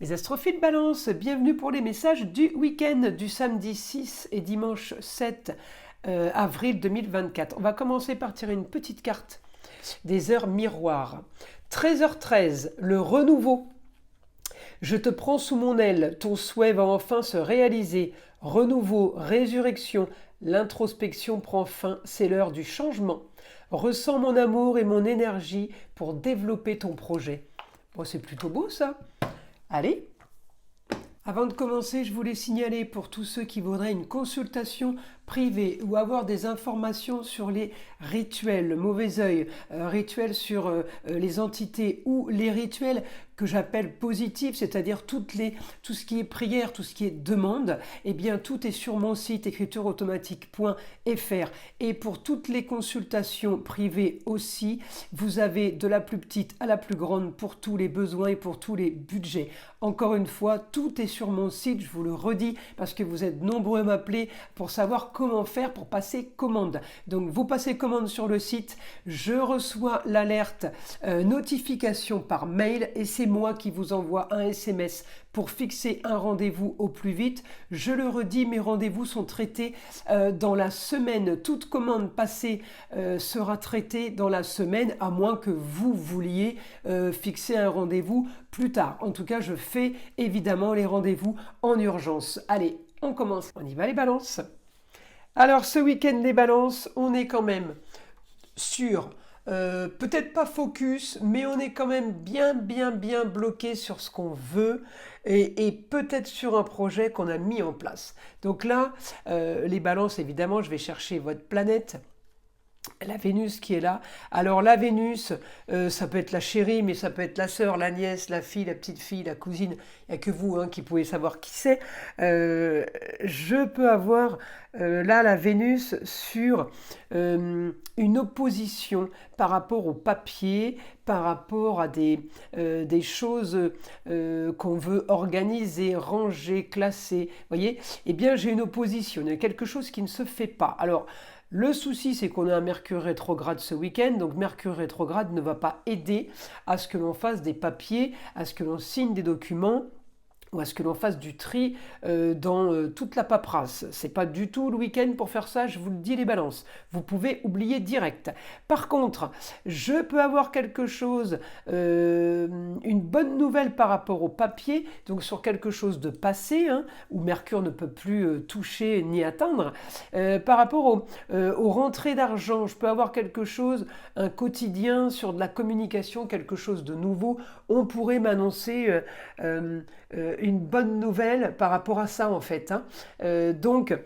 Les astrophiles Balance, bienvenue pour les messages du week-end du samedi 6 et dimanche 7 avril 2024. On va commencer par tirer une petite carte des heures miroirs. 13h13, le renouveau. Je te prends sous mon aile, ton souhait va enfin se réaliser. Renouveau, résurrection, l'introspection prend fin, c'est l'heure du changement. Ressens mon amour et mon énergie pour développer ton projet. Bon, c'est plutôt beau ça. Allez, avant de commencer, je voulais signaler pour tous ceux qui voudraient une consultation privée ou avoir des informations sur les rituels, le mauvais œil, rituels sur les entités ou les rituels que j'appelle positifs, c'est-à-dire tout ce qui est prière, tout ce qui est demande, eh bien tout est sur mon site écritureautomatique.fr. Et pour toutes les consultations privées aussi, vous avez de la plus petite à la plus grande pour tous les besoins et pour tous les budgets. Encore une fois, tout est sur mon site, je vous le redis, parce que vous êtes nombreux à m'appeler pour savoir comment faire pour passer commande. Donc vous passez commande sur le site, je reçois l'alerte notification par mail et c'est moi qui vous envoie un SMS pour fixer un rendez-vous au plus vite. Je le redis, mes rendez-vous sont traités dans la semaine. Toute commande passée sera traitée dans la semaine, à moins que vous vouliez fixer un rendez-vous plus tard. En tout cas, je fais évidemment les rendez-vous en urgence. Allez, on commence. On y va les balances. Alors, ce week-end des balances, on est quand même sur... peut-être pas focus, mais on est quand même bien bloqué sur ce qu'on veut et peut-être sur un projet qu'on a mis en place. Donc là, les balances, évidemment, je vais chercher votre planète. La Vénus qui est là. Alors la Vénus, ça peut être la chérie, mais ça peut être la sœur, la nièce, la fille, la petite fille, la cousine. Il n'y a que vous qui pouvez savoir qui c'est. Je peux avoir là la Vénus sur une opposition par rapport au papier, par rapport à des choses qu'on veut organiser, ranger, classer. Vous voyez ? Eh bien, j'ai une opposition, il y a quelque chose qui ne se fait pas. Alors, le souci, c'est qu'on a un Mercure rétrograde ce week-end, donc Mercure rétrograde ne va pas aider à ce que l'on fasse des papiers, à ce que l'on signe des documents, ou à ce que l'on fasse du tri dans toute la paperasse. C'est pas du tout le week-end pour faire ça, je vous le dis les balances. Vous pouvez oublier direct. Par contre, je peux avoir quelque chose, une bonne nouvelle par rapport au papier, donc sur quelque chose de passé, où Mercure ne peut plus toucher ni atteindre. Par rapport aux rentrées d'argent, je peux avoir quelque chose, un quotidien sur de la communication, quelque chose de nouveau. On pourrait m'annoncer... une bonne nouvelle par rapport à ça en fait. Donc,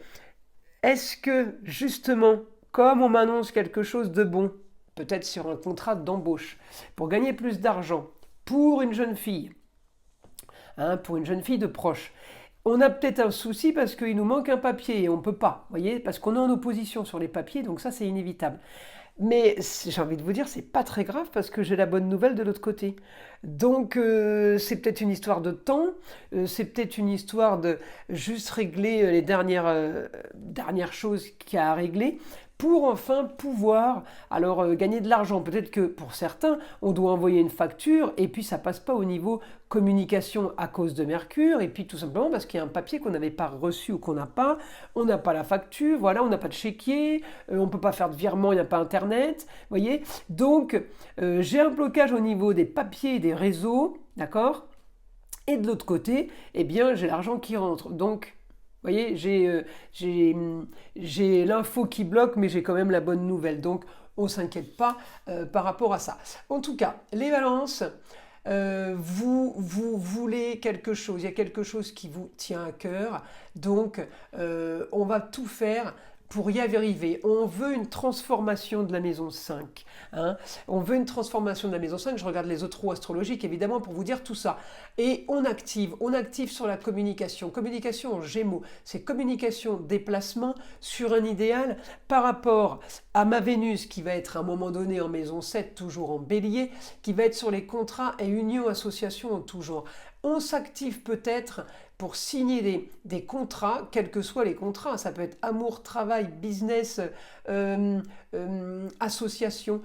est-ce que justement, comme on m'annonce quelque chose de bon, peut-être sur un contrat d'embauche, pour gagner plus d'argent, pour une jeune fille, pour une jeune fille de proche, on a peut-être un souci parce qu'il nous manque un papier et on ne peut pas, voyez, parce qu'on est en opposition sur les papiers, donc ça c'est inévitable. Mais j'ai envie de vous dire, c'est pas très grave parce que j'ai la bonne nouvelle de l'autre côté. Donc c'est peut-être une histoire de temps, c'est peut-être une histoire de juste régler les dernières choses qu'il y a à régler pour enfin pouvoir gagner de l'argent. Peut-être que pour certains, on doit envoyer une facture et puis ça passe pas au niveau communication à cause de Mercure et puis tout simplement parce qu'il y a un papier qu'on n'avait pas reçu ou qu'on n'a pas, on n'a pas la facture, voilà, on n'a pas de chéquier, on ne peut pas faire de virement, il n'y a pas internet, voyez. Donc j'ai un blocage au niveau des papiers et des réseaux, d'accord. Et de l'autre côté, eh bien j'ai l'argent qui rentre. Donc vous voyez, j'ai l'info qui bloque, mais j'ai quand même la bonne nouvelle. Donc, on ne s'inquiète pas par rapport à ça. En tout cas, les balances, vous voulez quelque chose. Il y a quelque chose qui vous tient à cœur. Donc, on va tout faire pour y arriver. On veut une transformation de la maison 5. On veut une transformation de la maison 5. Je regarde les autres roues astrologiques, évidemment, pour vous dire tout ça. Et on active sur la communication. Communication en Gémeaux, c'est communication, déplacement sur un idéal par rapport à ma Vénus qui va être à un moment donné en maison 7, toujours en bélier, qui va être sur les contrats et unions, associations en tout genre. On s'active peut-être pour signer des contrats, quels que soient les contrats. Ça peut être amour, travail, business, association.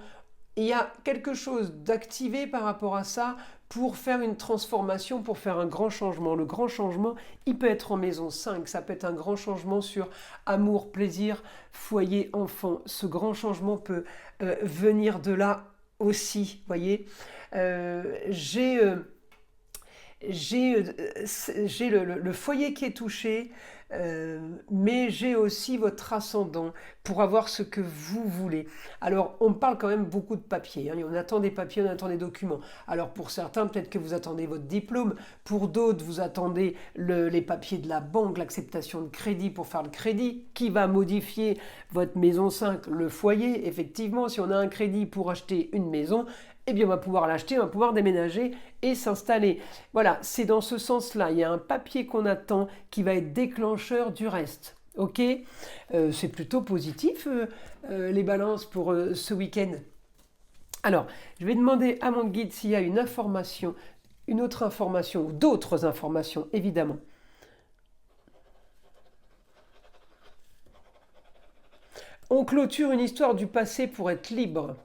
Et il y a quelque chose d'activé par rapport à ça pour faire une transformation, pour faire un grand changement. Le grand changement, il peut être en maison 5, ça peut être un grand changement sur amour, plaisir, foyer, enfant. Ce grand changement peut venir de là aussi, voyez. J'ai le foyer qui est touché, mais j'ai aussi votre ascendant pour avoir ce que vous voulez. Alors, on parle quand même beaucoup de papiers, hein, on attend des papiers, on attend des documents. Alors, pour certains, peut-être que vous attendez votre diplôme. Pour d'autres, vous attendez les papiers de la banque, l'acceptation de crédit pour faire le crédit, qui va modifier votre maison 5, le foyer. Effectivement, si on a un crédit pour acheter une maison, eh bien on va pouvoir l'acheter, on va pouvoir déménager et s'installer. Voilà, c'est dans ce sens-là. Il y a un papier qu'on attend qui va être déclencheur du reste. Ok, c'est plutôt positif les balances pour ce week-end. Alors, je vais demander à mon guide s'il y a une information, une autre information ou d'autres informations, évidemment. On clôture une histoire du passé pour être libre.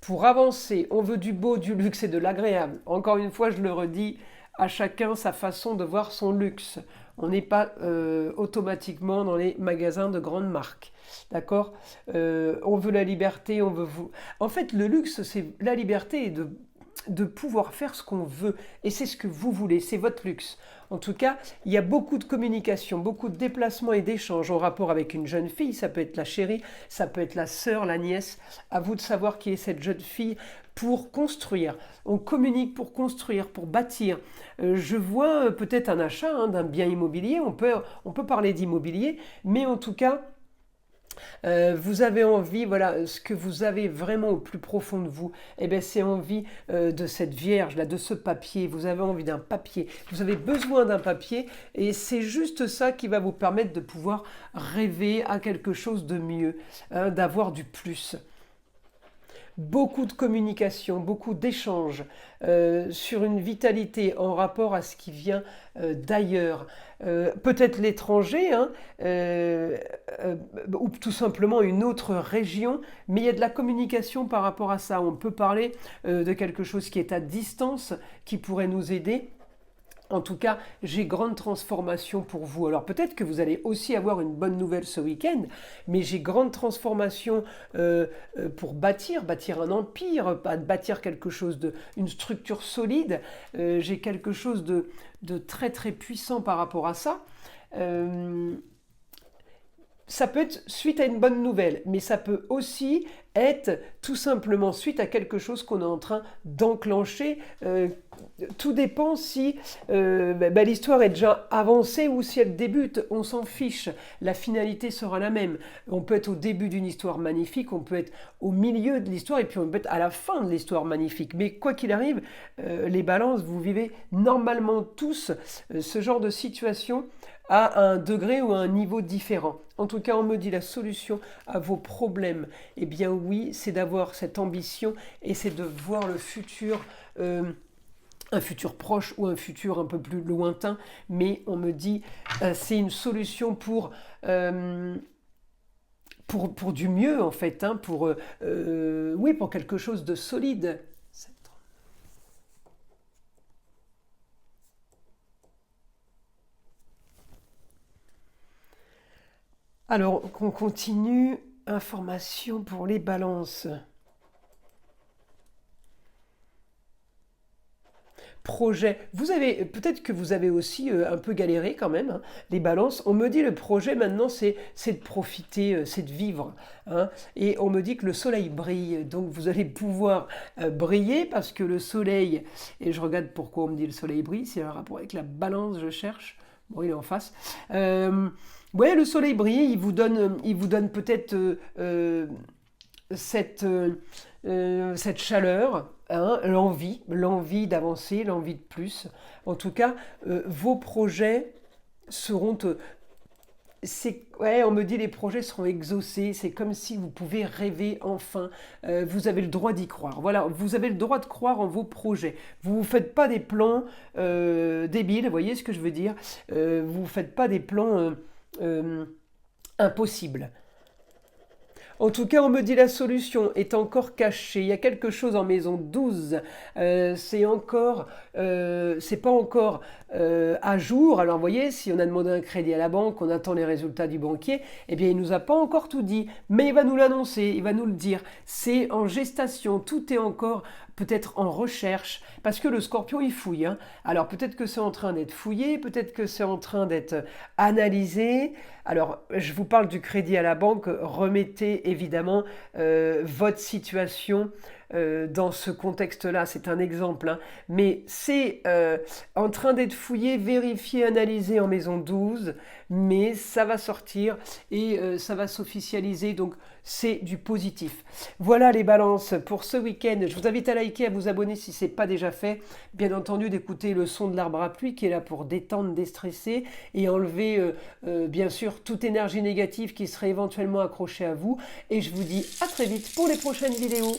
Pour avancer, on veut du beau, du luxe et de l'agréable. Encore une fois, je le redis, à chacun sa façon de voir son luxe. On n'est pas automatiquement dans les magasins de grandes marques. D'accord. On veut la liberté, on veut vous. En fait, le luxe, c'est la liberté et de pouvoir faire ce qu'on veut. Et c'est ce que vous voulez, c'est votre luxe. En tout cas, il y a beaucoup de communication, beaucoup de déplacements et d'échanges en rapport avec une jeune fille. Ça peut être la chérie, ça peut être la sœur, la nièce. À vous de savoir qui est cette jeune fille pour construire. On communique pour construire, pour bâtir. Je vois peut-être un achat d'un bien immobilier. On peut parler d'immobilier, mais en tout cas, vous avez envie, voilà, ce que vous avez vraiment au plus profond de vous, eh bien, c'est envie de cette vierge, là, de ce papier. Vous avez envie d'un papier. Vous avez besoin d'un papier et c'est juste ça qui va vous permettre de pouvoir rêver à quelque chose de mieux, hein, d'avoir du plus. Beaucoup de communication, beaucoup d'échanges sur une vitalité en rapport à ce qui vient d'ailleurs. Peut-être l'étranger, hein, ou tout simplement une autre région, mais il y a de la communication par rapport à ça. On peut parler de quelque chose qui est à distance, qui pourrait nous aider. En tout cas, j'ai grande transformation pour vous. Alors peut-être que vous allez aussi avoir une bonne nouvelle ce week-end, mais j'ai grande transformation pour bâtir un empire, bâtir quelque chose une structure solide. J'ai quelque chose de très très puissant par rapport à ça. Ça peut être suite à une bonne nouvelle, mais ça peut aussi être tout simplement suite à quelque chose qu'on est en train d'enclencher. Tout dépend si l'histoire est déjà avancée ou si elle débute, on s'en fiche. La finalité sera la même. On peut être au début d'une histoire magnifique, on peut être au milieu de l'histoire et puis on peut être à la fin de l'histoire magnifique. Mais quoi qu'il arrive, les balances, vous vivez normalement tous ce genre de situation à un degré ou à un niveau différent. En tout cas, on me dit la solution à vos problèmes. Eh bien oui, c'est d'avoir cette ambition et c'est de voir le futur, un futur proche ou un futur un peu plus lointain. Mais on me dit c'est une solution pour du mieux en fait, hein, pour quelque chose de solide. Alors, on continue. Information pour les balances. Projet. Peut-être que vous avez aussi un peu galéré quand même, hein, les balances. On me dit le projet maintenant, c'est de profiter, c'est de vivre. Hein, et on me dit que le soleil brille. Donc, vous allez pouvoir briller parce que le soleil, et je regarde pourquoi on me dit le soleil brille, c'est un rapport avec la balance, je cherche. Bon, il est en face. Ouais, le soleil brille, il vous donne peut-être cette chaleur, hein, l'envie d'avancer, l'envie de plus. En tout cas, vos projets seront... on me dit les projets seront exaucés, c'est comme si vous pouvez rêver enfin. Vous avez le droit d'y croire. Voilà, vous avez le droit de croire en vos projets. Vous ne faites pas des plans débiles, vous voyez ce que je veux dire. Vous ne faites pas des plans impossibles. En tout cas, on me dit la solution est encore cachée. Il y a quelque chose en maison 12. C'est pas encore à jour. Alors, vous voyez, si on a demandé un crédit à la banque, on attend les résultats du banquier, eh bien, il nous a pas encore tout dit. Mais il va nous l'annoncer, il va nous le dire. C'est en gestation. Tout est encore peut-être en recherche, parce que le scorpion, il fouille, hein. Alors peut-être que c'est en train d'être fouillé, peut-être que c'est en train d'être analysé. Alors, je vous parle du crédit à la banque, remettez évidemment votre situation dans ce contexte-là, c'est un exemple, hein. Mais c'est en train d'être fouillé, vérifié, analysé en maison 12, mais ça va sortir et ça va s'officialiser, donc c'est du positif. Voilà les balances pour ce week-end. Je vous invite à liker, à vous abonner si ce n'est pas déjà fait. Bien entendu, d'écouter le son de l'arbre à pluie qui est là pour détendre, déstresser et enlever bien sûr toute énergie négative qui serait éventuellement accrochée à vous. Et je vous dis à très vite pour les prochaines vidéos.